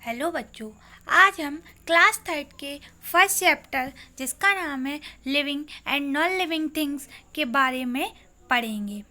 Hello बच्चों, आज हम क्लास थर्ड के फर्स्ट चैप्टर जिसका नाम है living and non living things के बारे में पढ़ेंगे।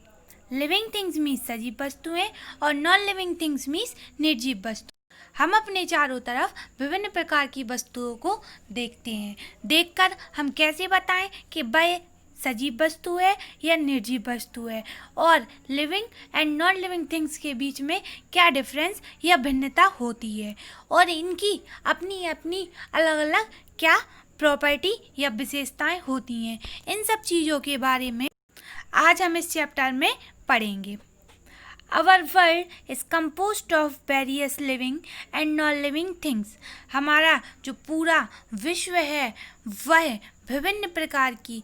लिविंग थिंग्स मीन्स सजीव वस्तुएं और नॉन लिविंग थिंग्स मीन्स निर्जीव वस्तु। हम अपने चारों तरफ विभिन्न प्रकार की वस्तुओं को देखते हैं। देखकर हम कैसे बताएं कि वह सजीव वस्तु है या निर्जीव वस्तु है, और living and non living things के बीच में क्या डिफरेंस या भिन्नता होती है और इनकी अपनी अपनी अलग अलग क्या प्रॉपर्टी या विशेषताएं होती हैं। इन सब चीज़ों के बारे में आज हम इस चैप्टर में पढ़ेंगे। Our world is composed of various living and non living things. हमारा जो पूरा विश्व है वह विभिन्न प्रकार की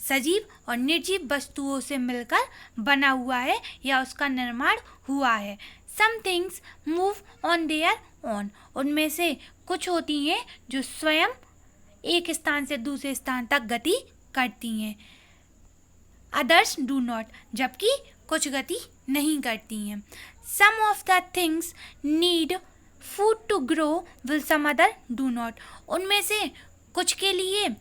सजीव और निर्जीव वस्तुओं से मिलकर बना हुआ है या उसका निर्माण हुआ है। Some things move on their own. उनमें से कुछ होती हैं जो स्वयं एक स्थान से दूसरे स्थान तक गति करती हैं। अदर्स डू नॉट, जबकि कुछ गति नहीं करती हैं। Some of the things need food to grow will some other do not. उनमें से कुछ के लिए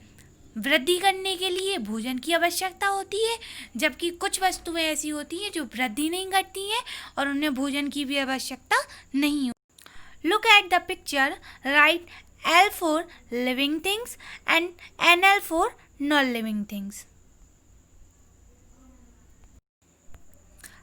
वृद्धि करने के लिए भोजन की आवश्यकता होती है, जबकि कुछ वस्तुएं ऐसी होती हैं जो वृद्धि नहीं करती हैं और उन्हें भोजन की भी आवश्यकता नहीं होती। Look at the picture, right L for living things and NL for non living things.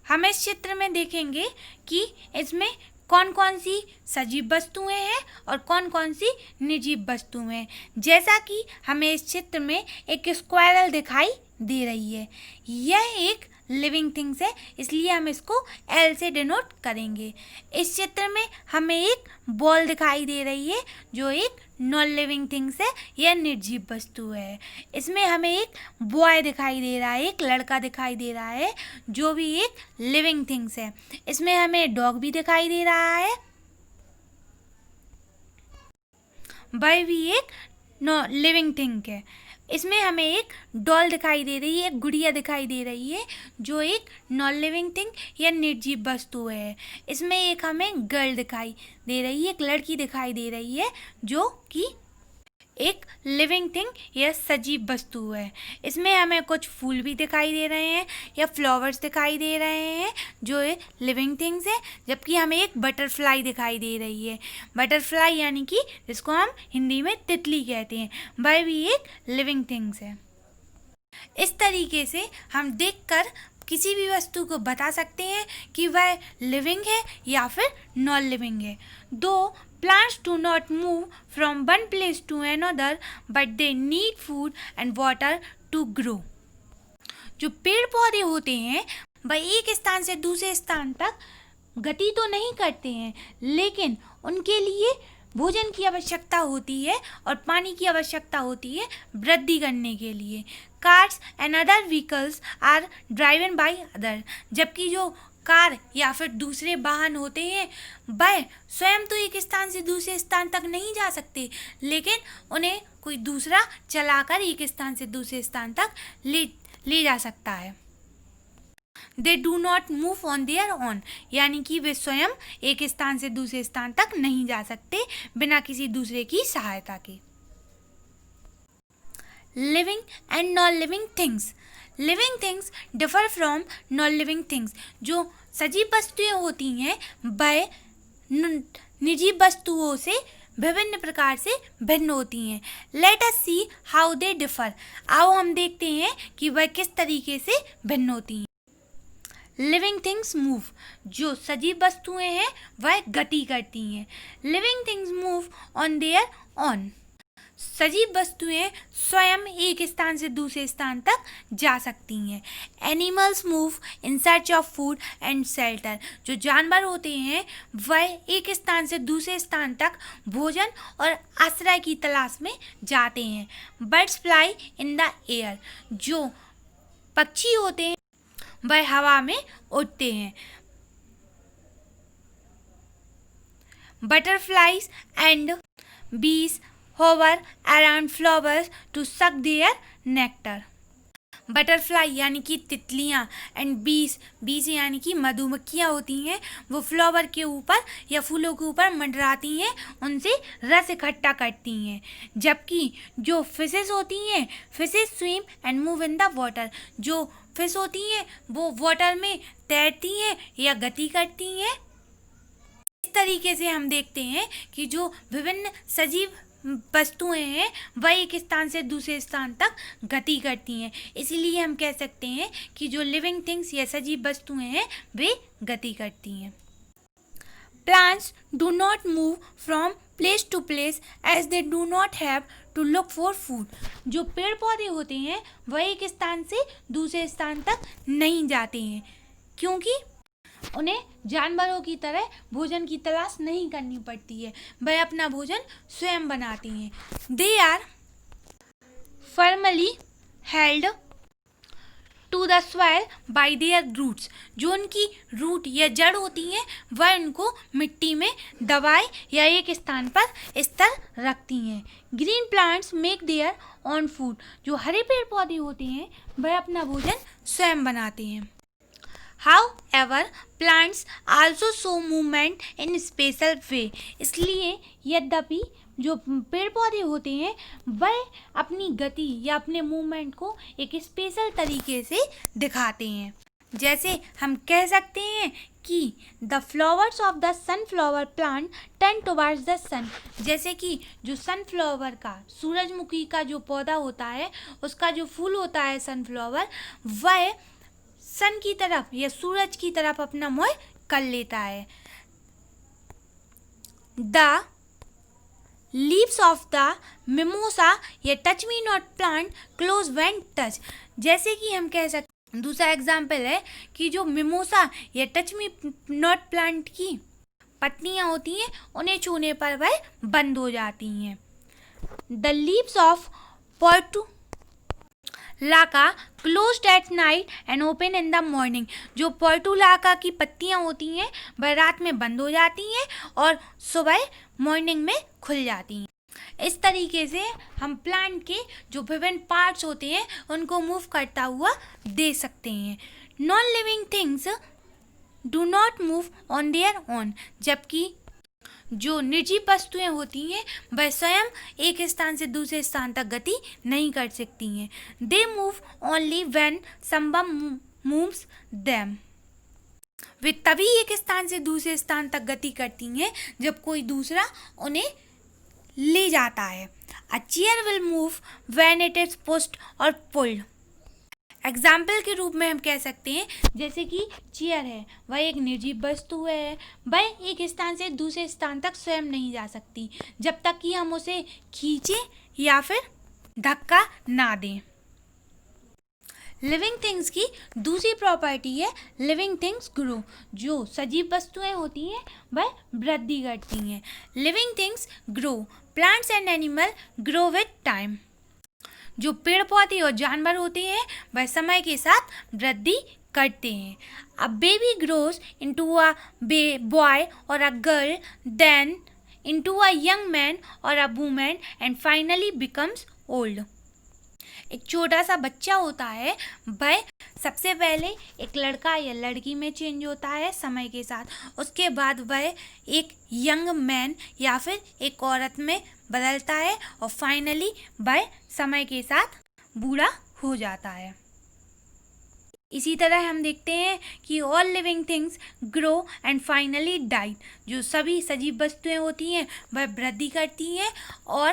हम इस चित्र में देखेंगे कि इसमें कौन कौन सी सजीव वस्तुएं हैं और कौन कौन सी निर्जीव वस्तुएं हैं। जैसा कि हमें इस चित्र में एक स्क्वायरल दिखाई दे रही है, यह एक लिविंग थिंग्स है, इसलिए हम इसको L से डिनोट करेंगे। इस चित्र में हमें एक बॉल दिखाई दे रही है जो एक नॉन लिविंग थिंग्स है या निर्जीव वस्तु है। इसमें हमें एक बॉय दिखाई दे रहा है, एक लड़का दिखाई दे रहा है जो भी एक लिविंग थिंग्स है। इसमें हमें डॉग भी दिखाई दे रहा है, वह भी एक नॉन लिविंग थिंग है। इसमें हमें एक डॉल दिखाई दे रही है, एक गुड़िया दिखाई दे रही है जो एक नॉन लिविंग थिंग या निर्जीव वस्तु है। इसमें एक हमें गर्ल दिखाई दे रही है, एक लड़की दिखाई दे रही है जो कि एक लिविंग थिंग या सजीव वस्तु है। इसमें हमें कुछ फूल भी दिखाई दे रहे हैं या फ्लावर्स दिखाई दे रहे हैं जो एक लिविंग थिंग्स है, जबकि हमें एक बटरफ्लाई दिखाई दे रही है। बटरफ्लाई यानी कि जिसको हम हिंदी में तितली कहते हैं, वह भी एक लिविंग थिंग्स है। इस तरीके से हम देखकर किसी भी वस्तु को बता सकते हैं कि वह लिविंग है या फिर नॉन लिविंग है। दो plants do not move from one place to another, but they need food and water to grow. जो पेड़ पौधे होते हैं वह एक स्थान से दूसरे स्थान तक गति तो नहीं करते हैं, लेकिन उनके लिए भोजन की आवश्यकता होती है और पानी की आवश्यकता होती है वृद्धि करने के लिए। Cars and other vehicles are driven by other, जबकि जो कार या फिर दूसरे वाहन होते हैं वह स्वयं तो एक स्थान से दूसरे स्थान तक नहीं जा सकते, लेकिन उन्हें कोई दूसरा चलाकर एक स्थान से दूसरे स्थान तक ले जा सकता है। दे do not move on their own, यानी कि वे स्वयं एक स्थान से दूसरे स्थान तक नहीं जा सकते बिना किसी दूसरे की सहायता के। Living and non living things. Living things differ from non living things. जो सजीव वस्तुएं होती हैं वह निर्जीव वस्तुओं से विभिन्न प्रकार से भिन्न होती हैं। Let us see how they differ. आओ हम देखते हैं कि वह किस तरीके से भिन्न होती हैं। Living things move. जो सजीव वस्तुएं हैं वह गति करती हैं। Living things move on their own. सजीव वस्तुएं स्वयं एक स्थान से दूसरे स्थान तक जा सकती हैं। Animals move in search of food and shelter. जो जानवर होते हैं वह एक स्थान से दूसरे स्थान तक भोजन और आश्रय की तलाश में जाते हैं। Birds fly in the air. जो पक्षी होते हैं वह हवा में उड़ते हैं। बटरफ्लाइज एंड बीज hover around flowers to suck their nectar. Butterfly यानी कि तितलियाँ एंड बीज यानी कि मधुमक्खियाँ होती हैं, वो फ्लावर के ऊपर या फूलों के ऊपर मंडराती हैं, उनसे रस इकट्ठा करती हैं। जबकि जो फिशेस होती हैं, fishes swim and move in the water, जो फिश होती हैं वो वाटर में तैरती हैं या गति करती हैं। इस तरीके से हम देखते हैं कि जो विभिन्न सजीव वस्तुएं हैं वह एक स्थान से दूसरे स्थान तक गति करती हैं। इसीलिए हम कह सकते हैं कि जो लिविंग थिंग्स या सजीव वस्तुएं हैं वे गति करती हैं। Plants do not move from place to place as they do not have to look for food. जो पेड़ पौधे होते हैं वह एक स्थान से दूसरे स्थान तक नहीं जाते हैं, क्योंकि उन्हें जानवरों की तरह भोजन की तलाश नहीं करनी पड़ती है, वह अपना भोजन स्वयं बनाती हैं। They are firmly held to the soil by their roots. जो उनकी रूट या जड़ होती हैं वह उनको मिट्टी में दबाए या एक स्थान पर स्थिर रखती हैं। Green plants make their own food. जो हरे पेड़ पौधे होते हैं वह अपना भोजन स्वयं बनाते हैं। However, plants also show movement in special way। इसलिए यद्यपि जो पेड़ पौधे होते हैं वह अपनी गति या अपने मूवमेंट को एक स्पेशल तरीके से दिखाते हैं। जैसे हम कह सकते हैं कि the flowers of the sunflower plant turn towards the sun. जैसे कि जो सनफ्लावर का, सूरजमुखी का जो पौधा होता है उसका जो फूल होता है सनफ्लावर, वह सन की तरफ या सूरज की तरफ अपना मुँह कर लेता है। The leaves of the mimosa या touch me not plant close when touch. जैसे कि हम कह सकते, दूसरा एग्जाम्पल है कि जो मिमोसा या टच मी नॉट प्लांट की पत्तियां होती हैं उन्हें छूने पर वह बंद हो जाती हैं। The leaves of Portulaca closed at night and open in the morning. जो पोर्टुलाका की पत्तियां होती हैं वह रात में बंद हो जाती हैं और सुबह मॉर्निंग में खुल जाती हैं। इस तरीके से हम प्लांट के जो विभिन्न पार्ट्स होते हैं उनको मूव करता हुआ देख सकते हैं। Non living things do not move on their own. जबकि जो निर्जीव वस्तुएं होती हैं वह स्वयं एक स्थान से दूसरे स्थान तक गति नहीं कर सकती हैं। They move only when someone moves them. वे तभी एक स्थान से दूसरे स्थान तक गति करती हैं जब कोई दूसरा उन्हें ले जाता है। A chair will move when it is pushed और पुल्ड। एग्जाम्पल के रूप में हम कह सकते हैं जैसे कि चेयर है, वह एक निर्जीव वस्तु है, वह एक स्थान से दूसरे स्थान तक स्वयं नहीं जा सकती जब तक कि हम उसे खींचें या फिर धक्का ना दें। लिविंग थिंग्स की दूसरी प्रॉपर्टी है लिविंग थिंग्स ग्रो। जो सजीव वस्तुएं होती हैं वह वृद्धि करती हैं। Living things grow. Plants and animal grow with time. जो पेड़ पौधे और जानवर होते हैं वह समय के साथ वृद्धि करते हैं। A baby grows into a boy और a girl, then into a young man और a woman and finally becomes old. एक छोटा सा बच्चा होता है वह सबसे पहले एक लड़का या लड़की में चेंज होता है समय के साथ। उसके बाद वह एक यंग मैन या फिर एक औरत में बदलता है और फाइनली वह समय के साथ बूढ़ा हो जाता है। इसी तरह हम देखते हैं कि all living things grow and finally die. जो सभी सजीव वस्तुएं होती हैं वह वृद्धि करती हैं और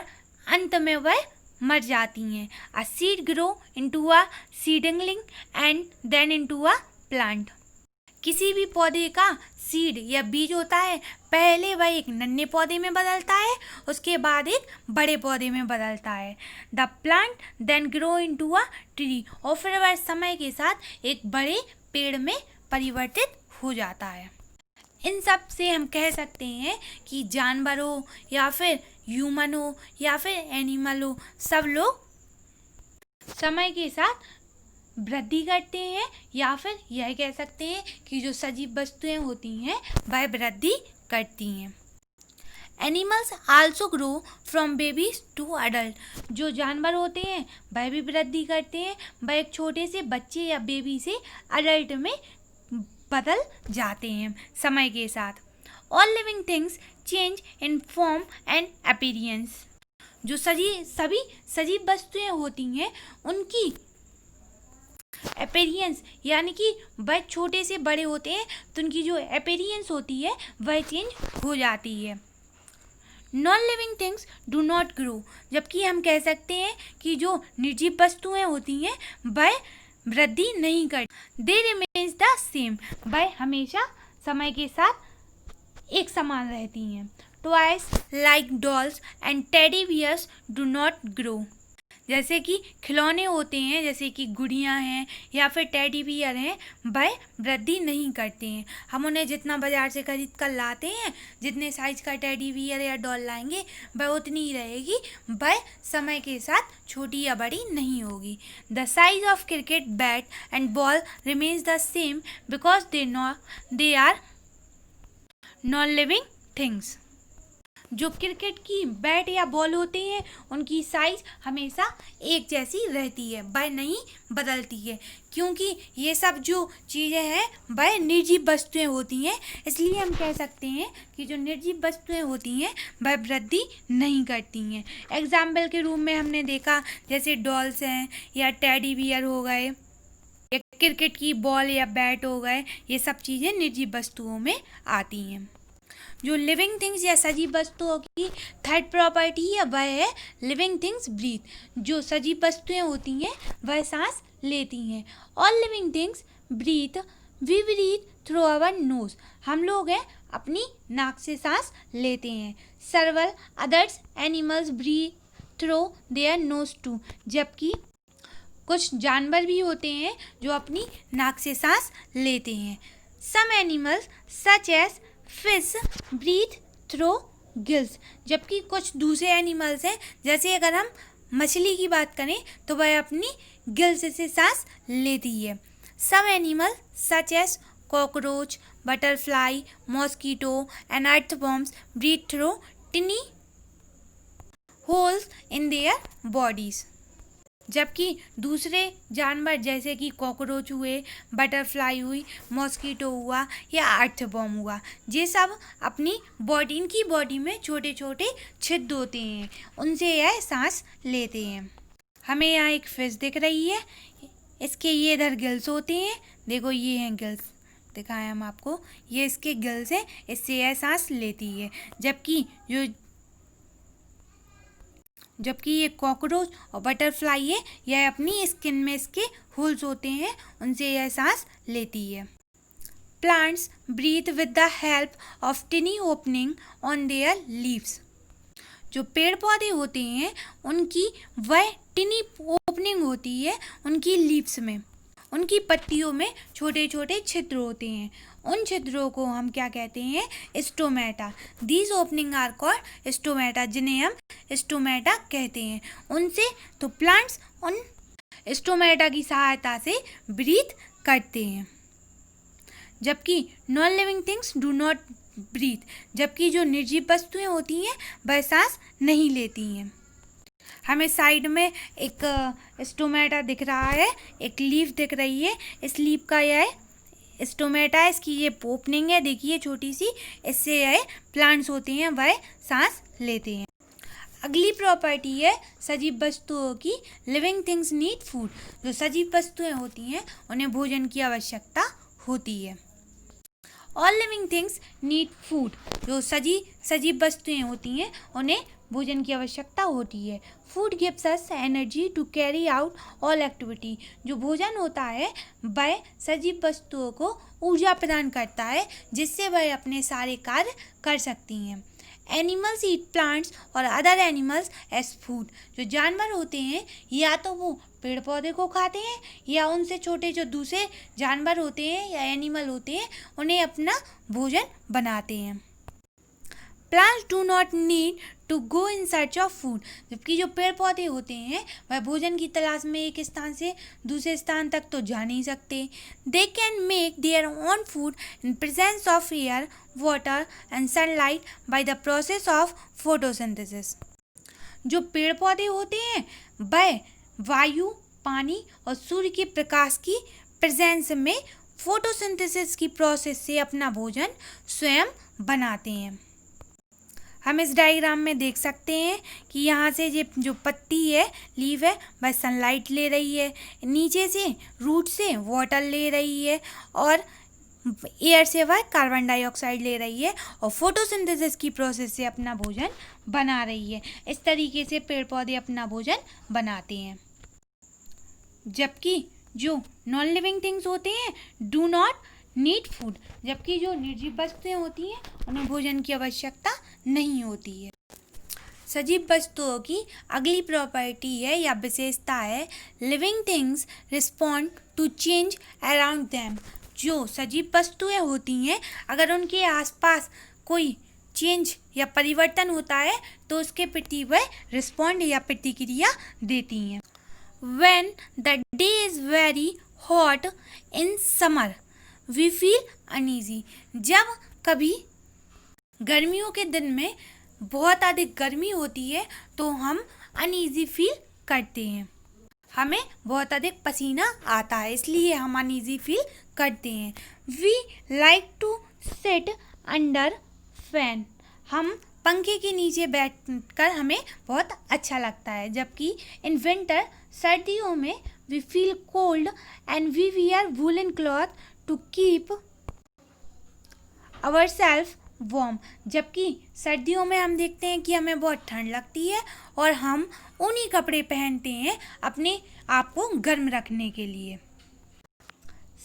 अंत में वह मर जाती हैं। A seed grow into a seedling and then into a plant. किसी भी पौधे का सीड या बीज होता है, पहले वह एक नन्हे पौधे में बदलता है, उसके बाद एक बड़े पौधे में बदलता है। The plant then grow into a tree. और फिर वह समय के साथ एक बड़े पेड़ में परिवर्तित हो जाता है। इन सब से हम कह सकते हैं कि जानवर हो या फिर ह्यूमन हो या फिर एनिमल हो, सब लोग समय के साथ वृद्धि करते हैं या फिर यह कह सकते हैं कि जो सजीव वस्तुएं होती हैं वह वृद्धि करती हैं। Animals also grow from babies to adult. जो जानवर होते हैं वह भी वृद्धि करते हैं, वह एक छोटे से बच्चे या बेबी से अडल्ट में बदल जाते हैं समय के साथ। All living things change in form and appearance. जो सभी सजीव वस्तुएं होती हैं उनकी अपीयरेंस यानी कि वह छोटे से बड़े होते हैं तो उनकी जो अपीयरेंस होती है वह चेंज हो जाती है। Non living things do not grow, जबकि हम कह सकते हैं कि जो निर्जीव वस्तुएं होती हैं वह वृद्धि नहीं करती। दे रिमेन्स द सेम, वह हमेशा समय के साथ एक समान रहती हैं। Toys like dolls and teddy bears do not grow. जैसे कि खिलौने होते हैं, जैसे कि गुड़ियाँ हैं या फिर टेडी बियर हैं, वह वृद्धि नहीं करते हैं। हम उन्हें जितना बाजार से खरीद कर लाते हैं, जितने साइज का टेडी बियर या डॉल लाएंगे वह उतनी ही रहेगी, वह समय के साथ छोटी या बड़ी नहीं होगी। The size of cricket bat and ball remains the same because they are non living things. जो क्रिकेट की बैट या बॉल होते हैं उनकी साइज हमेशा एक जैसी रहती है, वह नहीं बदलती है, क्योंकि ये सब जो चीज़ें हैं वह निर्जीव वस्तुएं होती हैं। इसलिए हम कह सकते हैं कि जो निर्जीव वस्तुएं होती हैं वह वृद्धि नहीं करती हैं। एग्जाम्पल के रूप में हमने देखा जैसे डॉल्स हैं या टेडी बियर हो गए या क्रिकेट की बॉल या बैट हो गए, ये सब चीज़ें निर्जीव वस्तुओं में आती हैं। जो लिविंग थिंग्स या सजीव वस्तुओं की थर्ड प्रॉपर्टी है वह है लिविंग थिंग्स ब्रीथ। जो सजीव वस्तुएं होती हैं वह सांस लेती हैं। All living things breathe, we breathe through our nose. हम लोग हैं अपनी नाक से सांस लेते हैं। Several others animals breathe through their nose too. जबकि कुछ जानवर भी होते हैं जो अपनी नाक से सांस लेते हैं। Some animals such as fish breathe through gills. जबकि कुछ दूसरे एनिमल्स हैं, जैसे अगर हम मछली की बात करें तो वह अपनी गिल्स से सांस लेती है। Some animal such as cockroach, butterfly, mosquito and earthworms breathe through tiny holes in their bodies. जबकि दूसरे जानवर जैसे कि कॉकरोच हुए, बटरफ्लाई हुई, मॉस्कीटो हुआ या अर्थवॉर्म हुआ, ये सब अपनी इनकी बॉडी में छोटे छोटे छिद्र होते हैं, उनसे यह सांस लेते हैं। हमें यहाँ एक फिश दिख रही है, इसके ये इधर गिल्स होते हैं, देखो ये हैं गिल्स, दिखाएं हम आपको, ये इसके गिल्स हैं, इससे यह सांस लेती है। जबकि ये कॉकरोच और बटरफ्लाई है, यह अपनी स्किन में इसके होल्स होते हैं, उनसे यह सांस लेती है। Plants breathe with the help of tiny opening on their leaves. जो पेड़ पौधे होते हैं उनकी वह टिनी ओपनिंग होती है उनकी लीव्स में, उनकी पत्तियों में छोटे छोटे छिद्र होते हैं, उन छिद्रों को हम क्या कहते हैं, stomata. These opening are called stomata, जिन्हें हम स्टोमेटा कहते हैं। उनसे तो प्लांट्स उन स्टोमेटा की सहायता से ब्रीथ करते हैं। जबकि non living things do not breathe, जबकि जो निर्जीव वस्तुएं होती हैं वह सांस नहीं लेती हैं। हमें साइड में एक स्टोमेटा दिख रहा है, एक लीफ दिख रही है, इस लीफ का यह स्टोमेटा है, इसकी ये ओपनिंग है, देखिए छोटी सी, इससे यह प्लांट्स होते हैं वह सांस लेते हैं। अगली प्रॉपर्टी है सजीव वस्तुओं की, लिविंग थिंग्स नीड फूड। जो सजीव वस्तुएं होती हैं उन्हें भोजन की आवश्यकता होती है। All living things need food. जो सजीव वस्तुएं होती हैं उन्हें भोजन की आवश्यकता होती है। Food gives us energy to carry out all activity. जो भोजन होता है वह सजीव वस्तुओं को ऊर्जा प्रदान करता है, जिससे वह अपने सारे कार्य कर सकती हैं। एनिमल्स ईट प्लांट्स और अदर एनिमल्स एज फूड। जो जानवर होते हैं या तो वो पेड़ पौधे को खाते हैं या उनसे छोटे जो दूसरे जानवर होते हैं या एनिमल होते हैं उन्हें अपना भोजन बनाते हैं। Plants do not need to go in search of food, जबकि जो पेड़ पौधे होते हैं वह भोजन की तलाश में एक स्थान से दूसरे स्थान तक तो जा नहीं सकते। They can make their own food in presence of air, water and sunlight by the process of photosynthesis. जो पेड़ पौधे होते हैं वह वायु, पानी और सूर्य के प्रकाश की प्रेजेंस में फोटोसिंथेसिस की प्रोसेस से अपना भोजन स्वयं बनाते हैं। हम इस डायग्राम में देख सकते हैं कि यहाँ से ये जो पत्ती है, लीव है, वह सनलाइट ले रही है, नीचे से रूट से वाटर ले रही है और एयर से वह कार्बन डाइऑक्साइड ले रही है और फोटोसिंथेसिस की प्रोसेस से अपना भोजन बना रही है। इस तरीके से पेड़ पौधे अपना भोजन बनाते हैं। जबकि जो नॉन लिविंग थिंग्स होते हैं डू नॉट नीड फूड, जबकि जो निर्जीव वस्तुएं होती हैं उन्हें भोजन की आवश्यकता नहीं होती है। सजीव वस्तुओं की अगली प्रॉपर्टी है या विशेषता है living things respond to change around them. जो सजीव वस्तुएं होती हैं अगर उनके आसपास कोई चेंज या परिवर्तन होता है तो उसके प्रति वह रिस्पॉन्ड या प्रतिक्रिया देती हैं। When the day is very hot in summer, we feel uneasy. जब कभी गर्मियों के दिन में बहुत अधिक गर्मी होती है तो हम अनईजी फील करते हैं, हमें बहुत अधिक पसीना आता है, इसलिए हम अनईजी फील करते हैं। We like to sit under fan. हम पंखे के नीचे बैठकर हमें बहुत अच्छा लगता है। जबकि इन विंटर, सर्दियों में, we feel cold and we wear woollen cloth to keep our self warm. जबकि सर्दियों में हम देखते हैं कि हमें बहुत ठंड लगती है और हम ऊनी कपड़े पहनते हैं अपने आप को गर्म रखने के लिए।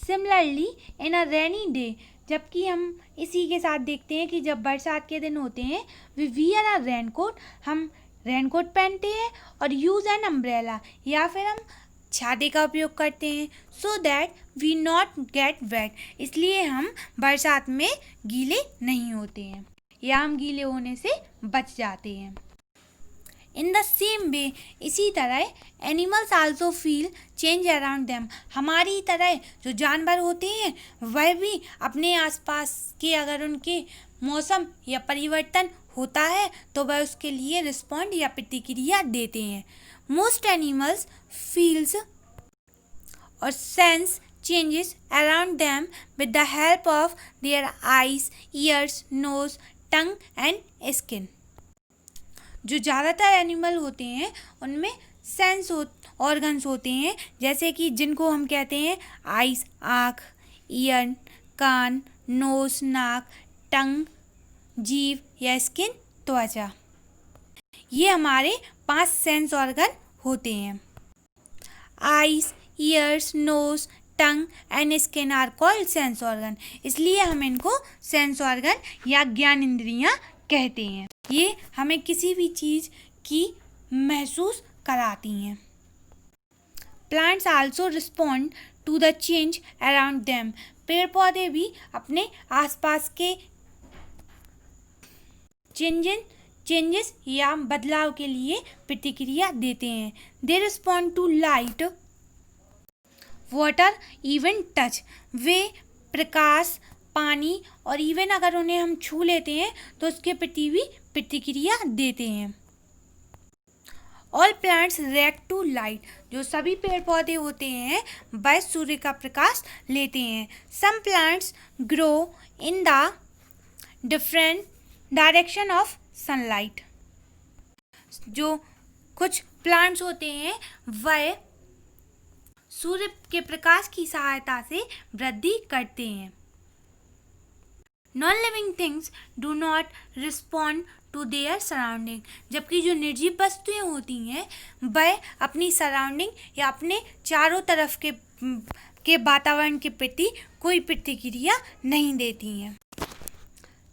Similarly in a rainy day, जबकि हम इसी के साथ देखते हैं कि जब बरसात के दिन होते हैं वी वियर अ रेनकोट, हम रेनकोट पहनते हैं और यूज़ एन अम्ब्रेला या फिर हम छाते का उपयोग करते हैं so that we not get wet, इसलिए हम बरसात में गीले नहीं होते हैं या हम गीले होने से बच जाते हैं। इन द सेम वे, इसी तरह animals also feel change around them. हमारी तरह जो जानवर होते हैं वह भी अपने आसपास के अगर उनके मौसम या परिवर्तन होता है तो वह उसके लिए रिस्पॉन्ड या प्रतिक्रिया देते हैं। मोस्ट एनिमल्स फील्स और sense changes around them with the help of their eyes, ears, nose, tongue and skin. जो ज़्यादातर एनिमल होते हैं उनमें सेंस ऑर्गन्स होते हैं, जैसे कि जिनको हम कहते हैं आइस आँख, ईयर कान, नोज नाक, टंग जीभ या स्किन त्वचा। ये हमारे 5 सेंस ऑर्गन होते हैं। Eyes, ears, nose, tongue and skin are called sense organ, इसलिए हम इनको सेंस ऑर्गन या ज्ञान इंद्रियां कहते हैं। ये हमें किसी भी चीज़ की महसूस कराती हैं। Plants also respond to the change around them. पेड़ पौधे भी अपने आसपास के चेंजेस या बदलाव के लिए प्रतिक्रिया देते हैं। They respond to light, water, even touch. वे प्रकाश, पानी और इवन अगर उन्हें हम छू लेते हैं तो उसके प्रति भी प्रतिक्रिया देते हैं। All plants react to light. जो सभी पेड़ पौधे होते हैं वह सूर्य का प्रकाश लेते हैं। Some plants grow in the different direction of sunlight. जो कुछ प्लांट्स होते हैं वह सूर्य के प्रकाश की सहायता से वृद्धि करते हैं। Non living things do not respond to their surrounding. जबकि जो निर्जीव वस्तुएं होती हैं वह अपनी सराउंडिंग या अपने चारों तरफ के वातावरण के प्रति कोई प्रतिक्रिया नहीं देती हैं।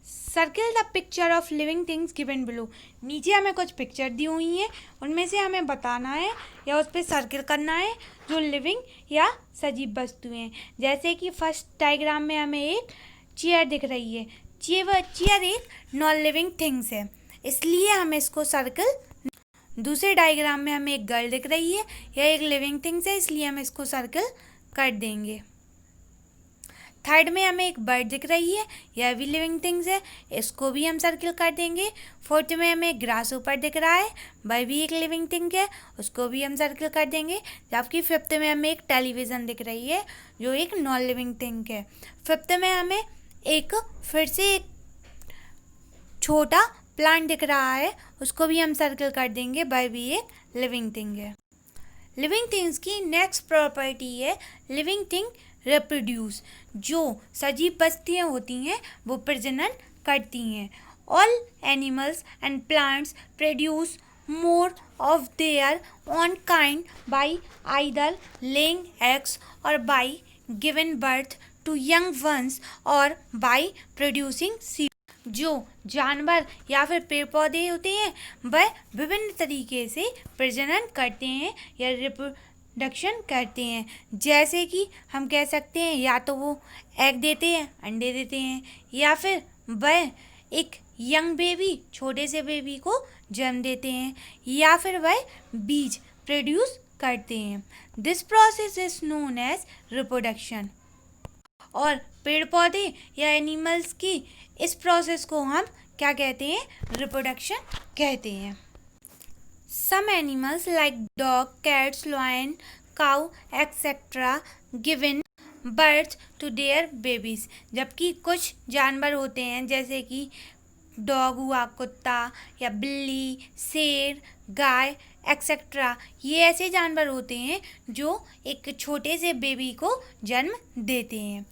Circle the picture of living things given below. नीचे हमें कुछ पिक्चर दी हुई हैं, उनमें से हमें बताना है या उस पर सर्किल करना है जो लिविंग या सजीव वस्तुएं। जैसे कि फर्स्ट डायग्राम में हमें एक चेयर दिख रही है। चेयर एक नॉन लिविंग थिंग्स है। इसलिए हमें इसको सर्कल। दूसरे डायग्राम में हमें एक गर्ल दिख रही है, यह एक लिविंग थिंग्स है, इसलिए हम इसको सर्कल कर देंगे। थर्ड में हमें एक बर्ड दिख रही है, यह भी लिविंग थिंग्स है, इसको भी हम सर्कल कर देंगे। फोर्थ में हमें एक ग्रास ऊपर दिख रहा है, वह भी एक लिविंग थिंग है, उसको भी हम सर्कल कर देंगे। जबकि फिफ्थ में हमें एक टेलीविज़न दिख रही है, जो एक नॉन लिविंग थिंग है। फिफ्थ में हमें एक फिर से एक छोटा प्लांट दिख रहा है, उसको भी हम सर्कल कर देंगे, वह भी एक लिविंग थिंग है। लिविंग थिंग्स की नेक्स्ट प्रॉपर्टी है लिविंग थिंग रिप्रोड्यूस। जो सजीव वस्तुएं होती हैं वो प्रजनन करती हैं। All animals and plants produce more of their own kind by either laying eggs और by given birth to young ones और बाय प्रोड्यूसिंग सीड। जो जानवर या फिर पेड़ पौधे होते हैं वह विभिन्न तरीके से प्रजनन करते हैं या रिप्रोडक्शन करते हैं। जैसे कि हम कह सकते हैं या तो वो एग देते हैं, अंडे देते हैं, या फिर वह एक यंग बेबी, छोटे से बेबी को जन्म देते हैं, या फिर वह बीज प्रोड्यूस करते हैं। This process is known as reproduction. और पेड़ पौधे या एनिमल्स की इस प्रोसेस को हम क्या कहते हैं? रिप्रोडक्शन कहते हैं। Some animals like dog, cats, lion, cow etcetera given birth to their babies. जबकि कुछ जानवर होते हैं जैसे कि डॉग हुआ, कुत्ता या बिल्ली, शेर, गाय एक्सेट्रा, ये ऐसे जानवर होते हैं जो एक छोटे से बेबी को जन्म देते हैं।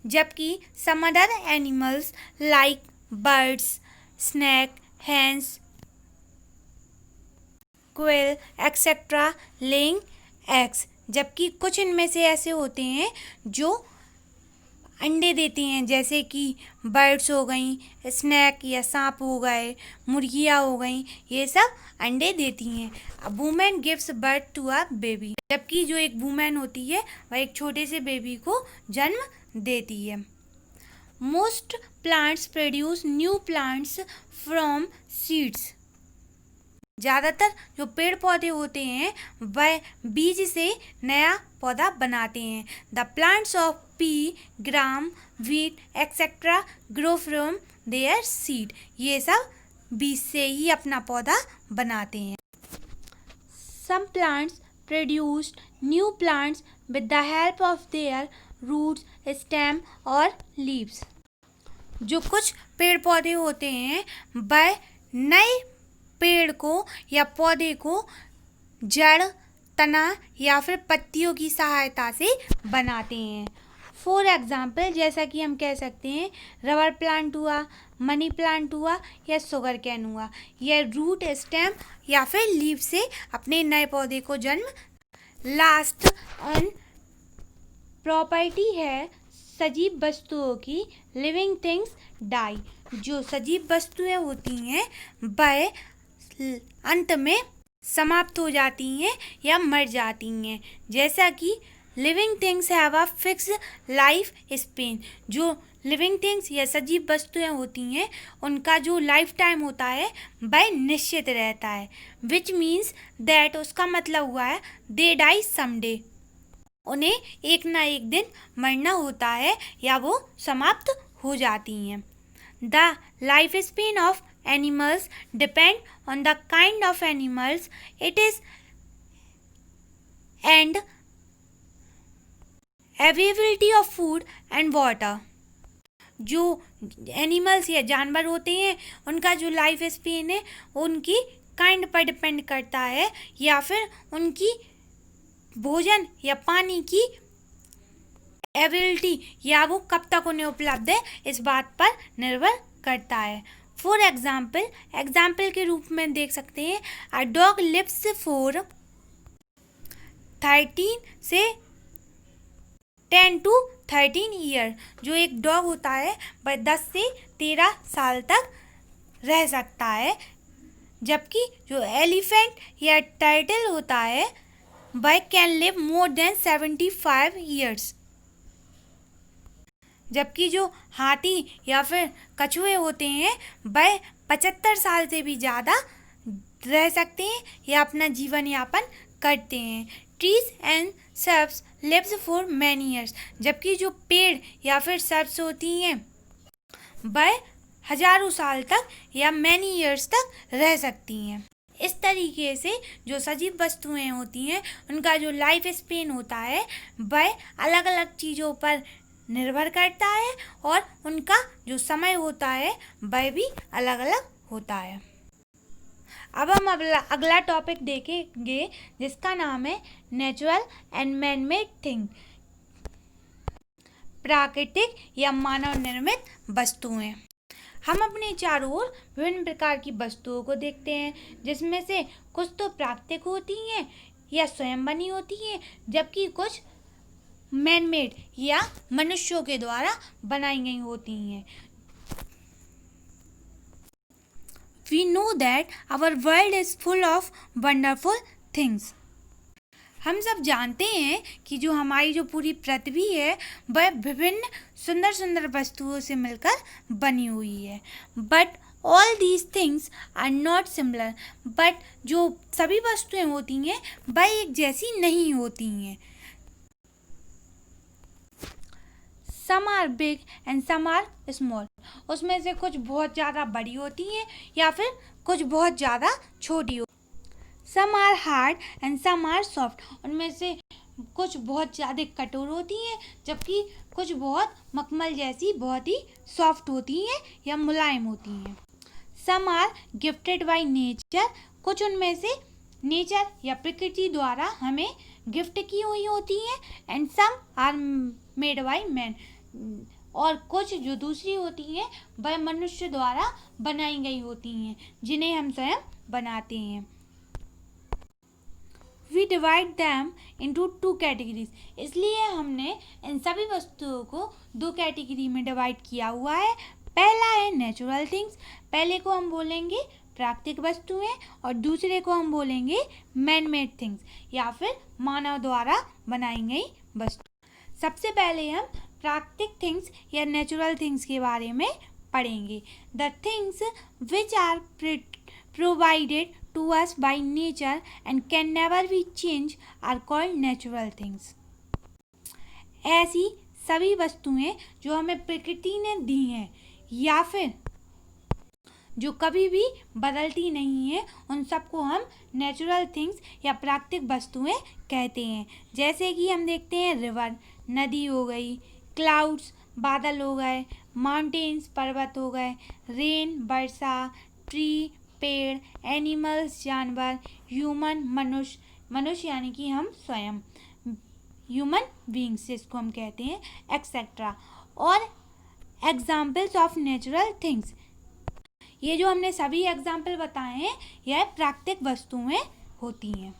जबकि some other animals like birds, snake, hens, quail etcetera laying eggs. जबकि कुछ इनमें से ऐसे होते हैं जो अंडे देती हैं, जैसे कि बर्ड्स हो गई, स्नेक या सांप हो गए, मुर्गियाँ हो गई, ये सब अंडे देती हैं। A women gives birth to a baby. जबकि जो एक वुमेन होती है वह एक छोटे से बेबी को जन्म देती है। Most plants produce new plants from seeds. ज़्यादातर जो पेड़ पौधे होते हैं वह बीज से नया पौधा बनाते हैं। The plants of pea, gram, wheat etcetera grow from their seed. ये सब बीज से ही अपना पौधा बनाते हैं। Some plants produce new plants with the help of their roots, stem और लीव्स। जो कुछ पेड़ पौधे होते हैं वह नए पेड़ को या पौधे को जड़, तना या फिर पत्तियों की सहायता से बनाते हैं। फॉर एग्जाम्पल, जैसा कि हम कह सकते हैं रबर प्लांट हुआ, मनी प्लांट हुआ या शुगर कैन हुआ, यह रूट, स्टेम या फिर लीव से अपने नए पौधे को जन्म। लास्ट एंड प्रॉपर्टी है सजीव वस्तुओं की लिविंग थिंग्स डाई। जो सजीव वस्तुएं होती हैं वह अंत में समाप्त हो जाती हैं या मर जाती हैं। जैसा कि living things have a fix life span. जो लिविंग थिंग्स या सजीव वस्तुएं होती हैं उनका जो लाइफ टाइम होता है वह निश्चित रहता है। विच मीन्स दैट, उसका मतलब हुआ है दे डाई समडे। उन्हें एक ना एक दिन मरना होता है या वो समाप्त हो जाती हैं। The life span of animals depend on the kind of animals it is and availability of food and water। जो एनिमल्स या जानवर होते हैं उनका जो लाइफ स्पेन है उनकी काइंड पर डिपेंड करता है या फिर उनकी भोजन या पानी की एबिलिटी या वो कब तक उन्हें उपलब्ध है इस बात पर निर्भर करता है। फॉर एग्जाम्पल के रूप में देख सकते हैं अ डॉग लिव्स फॉर 13 से 10 to 13 ईयर। जो एक डॉग होता है वह 10 से 13 साल तक रह सकता है। जबकि जो एलिफेंट या टर्टल होता है वह can live more than 75 years. जबकि जो हाथी या फिर कछुए होते हैं वह 75 साल से भी ज़्यादा रह सकते हैं या अपना जीवन यापन करते हैं। Trees and shrubs lives for many years, जबकि जो पेड़ या फिर सर्ब्स होती हैं वह हजारों साल तक या मैनी ईयर्स तक रह सकती हैं। इस तरीके से जो सजीव वस्तुएं होती हैं उनका जो लाइफ स्पेन होता है वह अलग अलग चीज़ों पर निर्भर करता है और उनका जो समय होता है वह भी अलग अलग होता है। अब हम अगला टॉपिक देखेंगे जिसका नाम है natural and man made thing, प्राकृतिक या मानव निर्मित वस्तुएं। हम अपने चारों ओर विभिन्न प्रकार की वस्तुओं को देखते हैं, जिसमें से कुछ तो प्राकृतिक होती हैं या स्वयं बनी होती हैं, जबकि कुछ मैन मेड या मनुष्यों के द्वारा बनाई गई होती हैं। We know that our world is full of wonderful things. हम सब जानते हैं कि जो हमारी जो पूरी पृथ्वी है वह विभिन्न सुंदर सुंदर वस्तुओं से मिलकर बनी हुई है। But all these things are not similar, but जो सभी वस्तुएं होती हैं वह एक जैसी नहीं होती हैं। Some are big and some are small, उसमें से कुछ बहुत ज़्यादा बड़ी होती हैं या फिर कुछ बहुत ज़्यादा छोटी होती हैं। Some are hard and some are soft, उनमें से कुछ बहुत ज़्यादा कठोर होती हैं जबकि कुछ बहुत मखमल जैसी बहुत ही सॉफ्ट होती हैं या मुलायम होती हैं। Some are gifted by nature, कुछ उनमें से नेचर या प्रकृति द्वारा हमें गिफ्ट की हुई होती हैं। And some are made by man, और कुछ जो दूसरी होती हैं वह मनुष्य द्वारा बनाई गई होती हैं जिन्हें हम स्वयं बनाते हैं। We divide them into two categories, इसलिए हमने इन सभी वस्तुओं को दो कैटेगरी में डिवाइड किया हुआ है। पहला है नेचुरल थिंग्स, पहले को हम बोलेंगे प्राकृतिक वस्तुएं और दूसरे को हम बोलेंगे मैन मेड थिंग्स या फिर मानव द्वारा बनाई गई वस्तु। सबसे पहले हम प्राकृतिक थिंग्स या नेचुरल थिंग्स के बारे में पढ़ेंगे। The things which are provided to us by nature and can never be changed are called natural things. ऐसी सभी वस्तुएं जो हमें प्रकृति ने दी हैं या फिर जो कभी भी बदलती नहीं है उन सबको हम नेचुरल थिंग्स या प्राकृतिक वस्तुएं कहते हैं। जैसे कि हम देखते हैं रिवर, नदी हो गई, क्लाउड्स बादल हो गए, माउंटेन्स पर्वत हो गए, रेन वर्षा, ट्री पेड़, एनिमल्स जानवर, ह्यूमन मनुष्य यानी कि हम स्वयं, ह्यूमन बीइंग्स जिसको हम कहते हैं, एक्सेट्रा। और एग्जाम्पल्स ऑफ नेचुरल थिंग्स, ये जो हमने सभी एग्जाम्पल बताए हैं यह प्राकृतिक वस्तुएं होती हैं।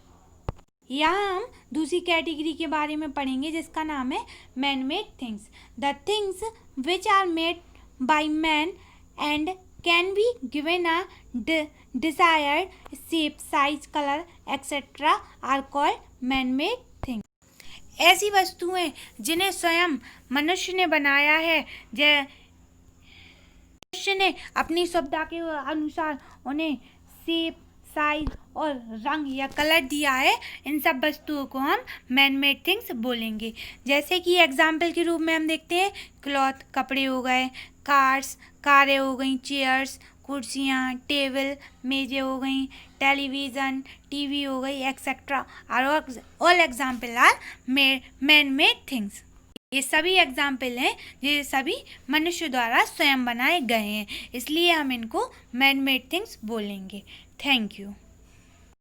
यहाँ हम दूसरी कैटेगरी के बारे में पढ़ेंगे जिसका नाम है man made things. The things which are made by man and can be given a desired shape, size, color, etc. are called man-made things. ऐसी वस्तुएं जिन्हें स्वयं मनुष्य ने बनाया है, मनुष्य ने अपनी सुविधा के अनुसार उन्हें शेप, साइज और रंग या कलर दिया है, इन सब वस्तुओं को हम मैन मेड थिंग्स बोलेंगे। जैसे कि एग्जाम्पल के रूप में हम देखते हैं क्लॉथ कपड़े हो गए, कार्स कारें हो गई, चेयर्स कुर्सियाँ, टेबल मेज़ें हो गई, टेलीविज़न टीवी हो गई, etcetera. All example are man made things. ये सभी एग्जाम्पल हैं ये सभी मनुष्य द्वारा स्वयं बनाए गए हैं, इसलिए हम इनको मैन मेड थिंग्स बोलेंगे। Thank you.